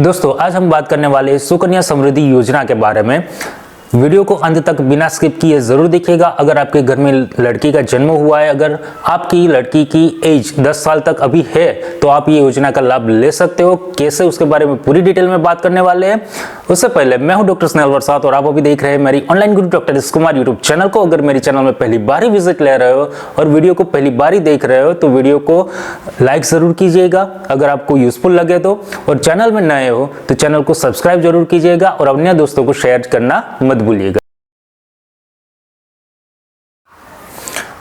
दोस्तों आज हम बात करने वाले सुकन्या समृद्धि योजना के बारे में। वीडियो को अंत तक बिना स्किप किए जरूर देखिएगा। अगर आपके घर में लड़की का जन्म हुआ है, अगर आपकी लड़की की एज 10 साल तक अभी है तो आप ये योजना का लाभ ले सकते हो। कैसे, उसके बारे में पूरी डिटेल में बात करने वाले हैं। उससे पहले मैं हूं डॉक्टर स्नेहल बरसात और आप अभी देख रहे हैं मेरी ऑनलाइन गुरु doctor S Kumar YouTube channel को। अगर मेरे चैनल में पहली बार ही विजिट ले रहे हो और वीडियो को पहली बार ही देख रहे हो तो वीडियो को लाइक जरूर कीजिएगा अगर आपको यूजफुल लगे तो, और चैनल में नए हो तो चैनल को सब्सक्राइब जरूर कीजिएगा और अन्य दोस्तों को शेयर करना मत भूलिएगा।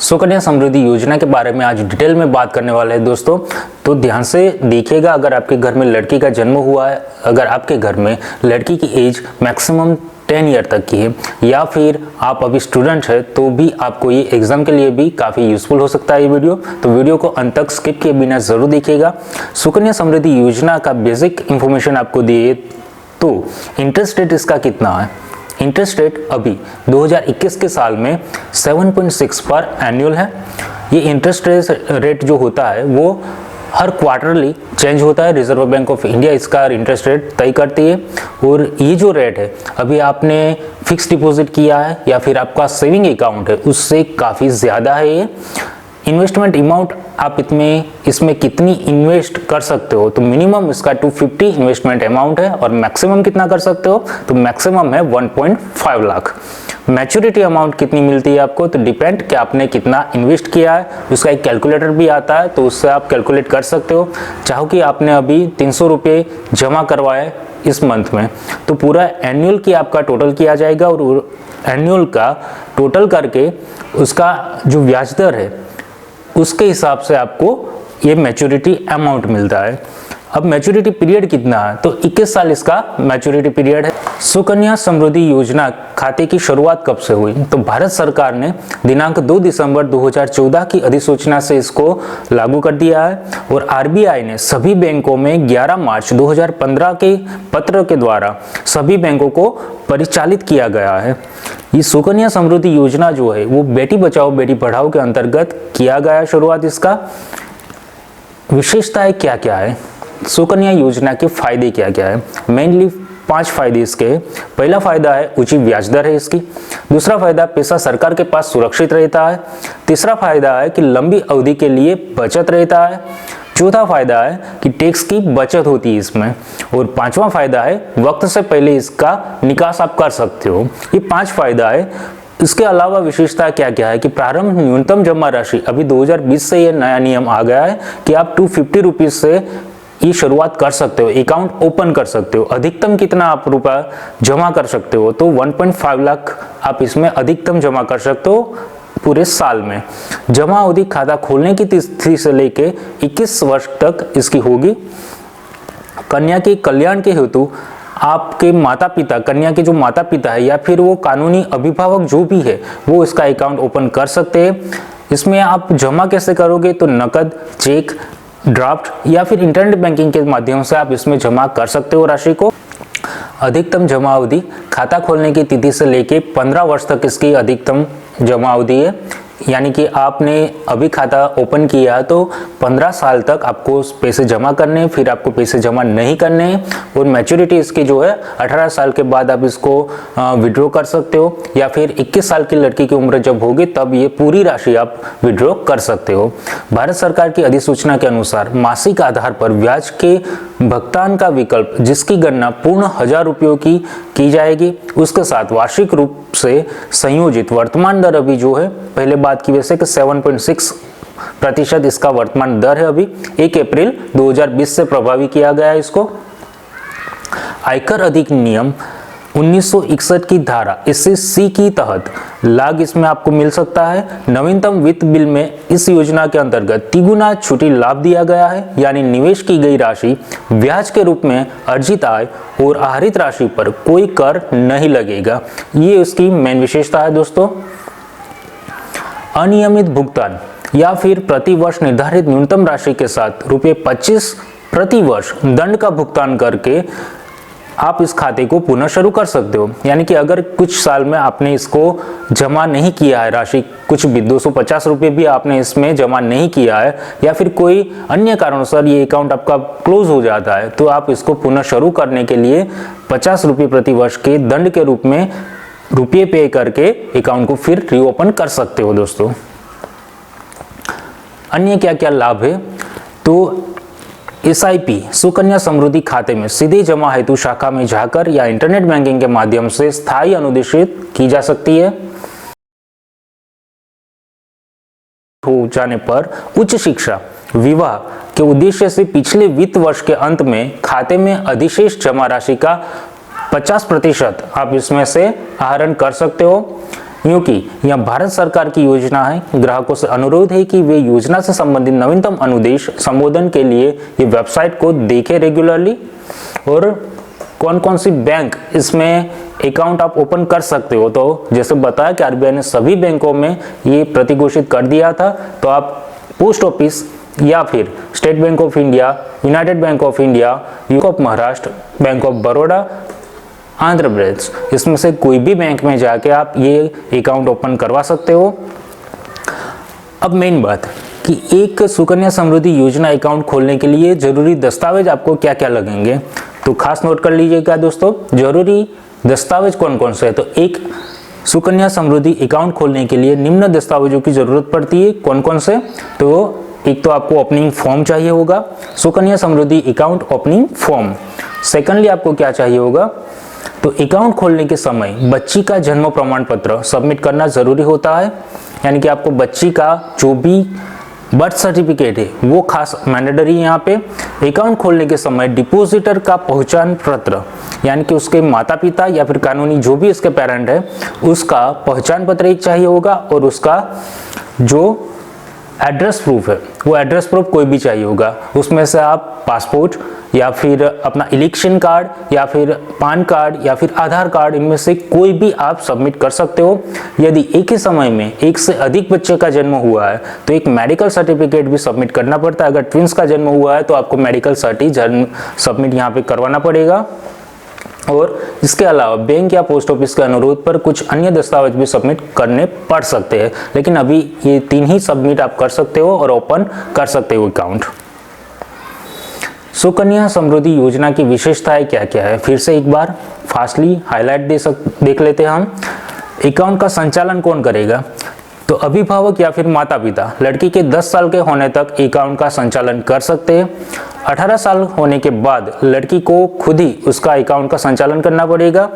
सुकन्या समृद्धि योजना के बारे में आज डिटेल में बात करने वाले हैं दोस्तों, तो ध्यान से देखिएगा। अगर आपके घर में लड़की का जन्म हुआ है, अगर आपके घर में लड़की की एज मैक्सिमम 10 ईयर तक की है, या फिर आप अभी स्टूडेंट है तो भी आपको ये एग्जाम के लिए भी काफ़ी यूजफुल हो सकता है ये वीडियो। तो वीडियो को अंत तक स्किप किए बिना जरूर देखिएगा। सुकन्या समृद्धि योजना का बेसिक इंफॉर्मेशन आपको दिए तो इंटरेस्ट रेट इसका कितना है। इंटरेस्ट रेट अभी 2021 के साल में 7.6 पर एनुअल है। ये इंटरेस्ट रेट जो होता है वो हर क्वार्टरली चेंज होता है। रिजर्व बैंक ऑफ इंडिया इसका इंटरेस्ट रेट तय करती है। और ये जो रेट है, अभी आपने फिक्स डिपॉजिट किया है या फिर आपका सेविंग अकाउंट है, उससे काफ़ी ज़्यादा है ये। इन्वेस्टमेंट अमाउंट आप इसमें कितनी इन्वेस्ट कर सकते हो, तो मिनिमम इसका 250 इन्वेस्टमेंट अमाउंट है और मैक्सिमम कितना कर सकते हो, तो मैक्सिमम है 1.5 लाख। मैच्योरिटी अमाउंट कितनी मिलती है आपको, तो डिपेंड कि आपने कितना इन्वेस्ट किया है। उसका एक कैलकुलेटर भी आता है तो उससे आप कैलकुलेट कर सकते हो। चाहो कि आपने अभी 300 रुपये जमा करवाए इस मंथ में, तो पूरा एनुअल की आपका टोटल किया जाएगा और एनुअल का टोटल करके उसका जो ब्याज दर है उसके हिसाब से आपको ये मैच्योरिटी अमाउंट मिलता है। अब मैच्योरिटी पीरियड कितना है, तो 21 साल इसका मैच्योरिटी पीरियड है। सुकन्या समृद्धि योजना खाते की शुरुआत कब से हुई, तो भारत सरकार ने दिनांक 2 दिसंबर 2014 की अधिसूचना से इसको लागू कर दिया है। और आरबीआई ने सभी बैंकों में 11 मार्च 2015 के पत्र के द्वारा सभी बैंकों को परिचालित किया गया है। ये सुकन्या समृद्धि योजना जो है वो बेटी बचाओ बेटी पढ़ाओ के अंतर्गत किया गया शुरुआत। इसका विशेषताएं क्या क्या है, सुकन्या योजना के फायदे क्या क्या है। मेनली 5 फायदे इसके हैं। पहला फायदा है उचित ब्याज दर है इसकी। दूसरा फायदा, पैसा सरकार के पास सुरक्षित रहता है। तीसरा फायदा है कि लंबी अवधि के लिए बचत रहता है। चौथा फायदा है कि टैक्स की बचत होती है इसमें। और पांचवा फायदा है वक्त से पहले इसका निकास आप कर सकते हो। ये 5 फायदा है। इसके अलावा विशेषता क्या क्या है कि प्रारंभ न्यूनतम जमा राशि, अभी 2020 से ये नया नियम आ गया है कि आप 250 रुपीज से ये शुरुआत कर सकते हो, अकाउंट ओपन कर सकते हो। अधिकतम कितना आप रुपया जमा कर सकते हो, तो 1.5 लाख आप इसमें अधिकतम जमा कर सकते हो पूरे साल में। जमा अवधि खाता खोलने की तिथि से लेके 21 वर्ष तक इसकी होगी। कन्या के कल्याण के हेतु आपके माता पिता, कन्या के जो माता पिता है या फिर वो कानूनी अभिभावक जो भी है वो इसका अकाउंट ओपन कर सकते हैं। इसमें आप जमा कैसे करोगे, तो नकद, चेक, ड्राफ्ट या फिर इंटरनेट बैंकिंग के माध्यम से आप इसमें जमा कर सकते हो राशि को। अधिकतम जमा अवधि खाता खोलने की तिथि से लेके 15 वर्ष तक इसकी अधिकतम जमा अवधि है। यानी कि आपने अभी खाता ओपन किया तो 15 साल तक आपको पैसे जमा करने हैं, फिर आपको पैसे जमा नहीं करने हैं। और मैच्योरिटी इसकी जो है 18 साल के बाद आप इसको विड्रॉ कर सकते हो, या फिर 21 साल की लड़की की उम्र जब होगी तब ये पूरी राशि आप विड्रॉ कर सकते हो। भारत सरकार की अधिसूचना के अनुसार मासिक आधार पर ब्याज के भुगतान का विकल्प, जिसकी गणना पूर्ण 1000 रुपयों की जाएगी, उसके साथ वार्षिक रूप से संयोजित वर्तमान दर अभी जो है, पहले बात की वैसे कि 7.6% इसका वर्तमान दर है। अभी 1 अप्रैल 2020 से प्रभावी किया गया है इसको। आयकर अधिनियम 1961 की धारा 80C की तहत लाभ इसमें आपको मिल सकता है। नवीनतम वित्त बिल में इस योजना के अंतर्गत तिगुना छुट्टी लाभ दिया गया है, यानी निवेश की गई राशि ब्याज के रूप में अर्जित आय और आहरित राशि पर कोई कर नहीं लगेगा। ये उसकी मेन विशेषता है दोस्तों। अनियमित भुगतान या फिर प्रति वर्ष निर्धारित न्यूनतम राशि के साथ ₹25 प्रति वर्ष दंड का भुगतान करके आप इस खाते को पुनः शुरू कर सकते हो। यानी कि अगर कुछ साल में आपने इसको जमा नहीं किया है, राशि कुछ भी 250 रुपये भी आपने इसमें जमा नहीं किया है, या फिर कोई अन्य कारणों ये अकाउंट आपका क्लोज हो जाता है, तो आप इसको पुनः शुरू करने के लिए 50 रुपये प्रति वर्ष के दंड के रूप में रुपये पे करके अकाउंट को फिर रीओपन कर सकते हो दोस्तों। अन्य क्या क्या लाभ है, तो SIP सुकन्या समृद्धि खाते में सीधे जमा हेतु शाखा में जाकर या इंटरनेट बैंकिंग के माध्यम से स्थायी अनुदेशित की जा सकती है। हो जाने पर उच्च शिक्षा, विवाह के उद्देश्य से पिछले वित्त वर्ष के अंत में खाते में अधिशेष जमा राशि का 50% आप इसमें से आहरण कर सकते हो, क्योंकि यह भारत सरकार की योजना है। ग्राहकों से अनुरोध है कि वे योजना से संबंधित नवीनतम अनुदेश संबोधन के लिए ये वेबसाइट को देखें रेगुलरली। और कौन कौन सी बैंक इसमें अकाउंट आप ओपन कर सकते हो, तो जैसे बताया कि RBI ने सभी बैंकों में ये प्रतिघोषित कर दिया था, तो आप पोस्ट ऑफिस या फिर State Bank of India, United Bank of India, Bank of Maharashtra, Bank of Baroda, Andhra Pradesh, इसमें से कोई भी बैंक में जाके आप ये अकाउंट ओपन करवा सकते हो। अब मेन बात कि एक सुकन्या समृद्धि योजना अकाउंट खोलने के लिए जरूरी दस्तावेज आपको क्या क्या लगेंगे, तो खास नोट कर लीजिएगा दोस्तों। जरूरी दस्तावेज कौन कौन से है, तो एक सुकन्या समृद्धि अकाउंट खोलने के लिए निम्न दस्तावेजों की जरूरत पड़ती है। कौन कौन से, तो एक तो आपको ओपनिंग फॉर्म चाहिए होगा, Sukanya Samriddhi account opening form. Secondly आपको क्या चाहिए होगा, तो अकाउंट खोलने के समय बच्ची का जन्म प्रमाण पत्र सबमिट करना जरूरी होता है। यानी कि आपको बच्ची का जो भी बर्थ सर्टिफिकेट है वो खास मैंडेटरी है यहाँ पे। अकाउंट खोलने के समय डिपोजिटर का पहचान पत्र, यानी कि उसके माता पिता या फिर कानूनी जो भी इसके पेरेंट है उसका पहचान पत्र एक चाहिए होगा, और उसका जो एड्रेस प्रूफ है वो एड्रेस प्रूफ कोई भी चाहिए होगा। उसमें से आप पासपोर्ट या फिर अपना इलेक्शन कार्ड या फिर पान कार्ड या फिर आधार कार्ड, इनमें से कोई भी आप सबमिट कर सकते हो। यदि एक ही समय में एक से अधिक बच्चे का जन्म हुआ है तो एक मेडिकल सर्टिफिकेट भी सबमिट करना पड़ता है। अगर ट्विंस का जन्म हुआ है तो आपको मेडिकल सर्टिफिकेट सबमिट यहाँ पे करवाना पड़ेगा। और इसके अलावा बैंक या पोस्ट ऑफिस के अनुरोध पर कुछ अन्य दस्तावेज भी सबमिट करने पड़ सकते हैं, लेकिन अभी ये 3 ही सबमिट आप कर सकते हो और ओपन कर सकते हो अकाउंट। सुकन्या समृद्धि योजना की विशेषताएं क्या क्या है, फिर से एक बार फास्टली हाईलाइट देख लेते हैं हम। अकाउंट का संचालन कौन करेगा, तो अभिभावक या फिर माता पिता लड़की के 10 साल के होने तक अकाउंट का संचालन कर सकते हैं। 18 साल होने के बाद लड़की को खुद ही उसका अकाउंट का संचालन करना पड़ेगा।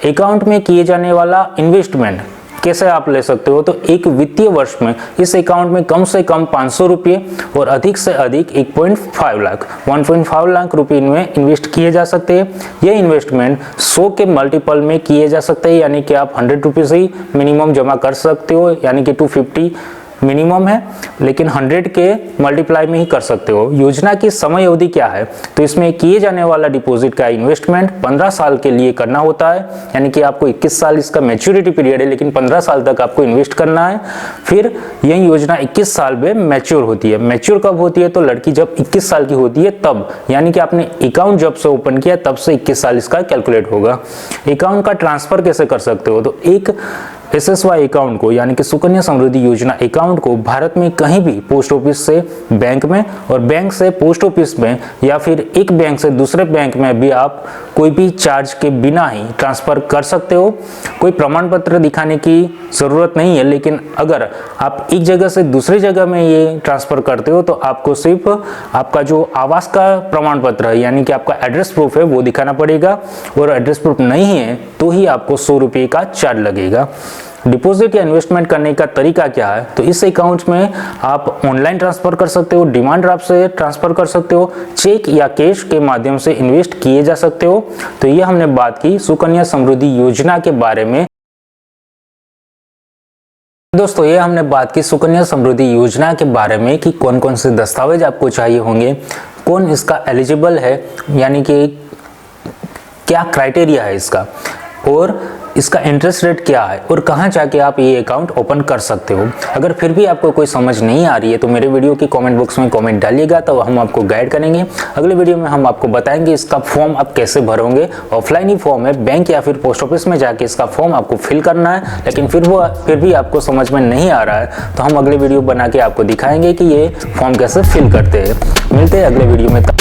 अकाउंट में किए जाने वाला इन्वेस्टमेंट कैसे आप ले सकते हो, तो एक वित्तीय वर्ष में इस अकाउंट में कम से कम 500 रुपये और अधिक से अधिक 1.5 लाख रुपए इनमें इन्वेस्ट किए जा सकते हैं। ये इन्वेस्टमेंट 100 के मल्टीपल में किए जा सकते हैं, यानी कि आप 100 रुपीज़ ही मिनिमम जमा कर सकते हो, यानी कि 250 मिनिमम है, लेकिन 100 के मल्टीप्लाई में ही कर सकते हो। योजना की समय अवधि क्या है, तो इसमें किए जाने वाला डिपॉजिट का इन्वेस्टमेंट 15 साल के लिए करना होता है, यानी कि आपको 21 साल इसका मैच्योरिटी पीरियड है, लेकिन 15 साल तक आपको इन्वेस्ट करना है। फिर यह योजना 21 साल में मैच्योर होती है। मैच्योर कब होती है, तो लड़की जब 21 साल की होती है तब, यानी कि आपने अकाउंट जब से ओपन किया तब से 21 साल इसका कैलकुलेट होगा। अकाउंट का ट्रांसफर कैसे कर सकते हो, तो एक SSY अकाउंट को, यानी कि सुकन्या समृद्धि योजना अकाउंट को भारत में कहीं भी पोस्ट ऑफिस से बैंक में और बैंक से पोस्ट ऑफिस में या फिर एक बैंक से दूसरे बैंक में भी आप कोई भी चार्ज के बिना ही ट्रांसफर कर सकते हो। कोई प्रमाण पत्र दिखाने की जरूरत नहीं है, लेकिन अगर आप एक जगह से दूसरी जगह में ये ट्रांसफर करते हो तो आपको सिर्फ आपका जो आवास का प्रमाण पत्र है, यानी कि आपका एड्रेस प्रूफ है, वो दिखाना पड़ेगा। और एड्रेस प्रूफ नहीं है तो ही आपको 100 रुपये का चार्ज लगेगा। डिपॉजिट या इन्वेस्टमेंट करने का तरीका क्या है, तो इस अकाउंट में आप ऑनलाइन ट्रांसफर कर सकते हो, डिमांड ड्राफ्ट से ट्रांसफर कर सकते हो, चेक या कैश के माध्यम से इन्वेस्ट किए जा सकते हो। तो ये हमने बात की सुकन्या समृद्धि योजना के बारे में। दोस्तों ये हमने बात की सुकन्या समृद्धि योजना के बारे में कि कौन कौन से दस्तावेज आपको चाहिए होंगे, कौन इसका एलिजिबल है, यानी कि क्या क्राइटेरिया है इसका, और इसका इंटरेस्ट रेट क्या है और कहाँ जाके आप ये अकाउंट ओपन कर सकते हो। अगर फिर भी आपको कोई समझ नहीं आ रही है तो मेरे वीडियो की कमेंट बॉक्स में कमेंट डालिएगा, तो हम आपको गाइड करेंगे। अगले वीडियो में हम आपको बताएंगे इसका फॉर्म आप कैसे भरोगे। ऑफलाइन ही फॉर्म है, बैंक या फिर पोस्ट ऑफिस में जाके इसका फॉर्म आपको फिल करना है। लेकिन फिर भी आपको समझ में नहीं आ रहा है तो हम अगले वीडियो बना के आपको दिखाएंगे कि ये फॉर्म कैसे फिल करते हैं। मिलते हैं अगले वीडियो में।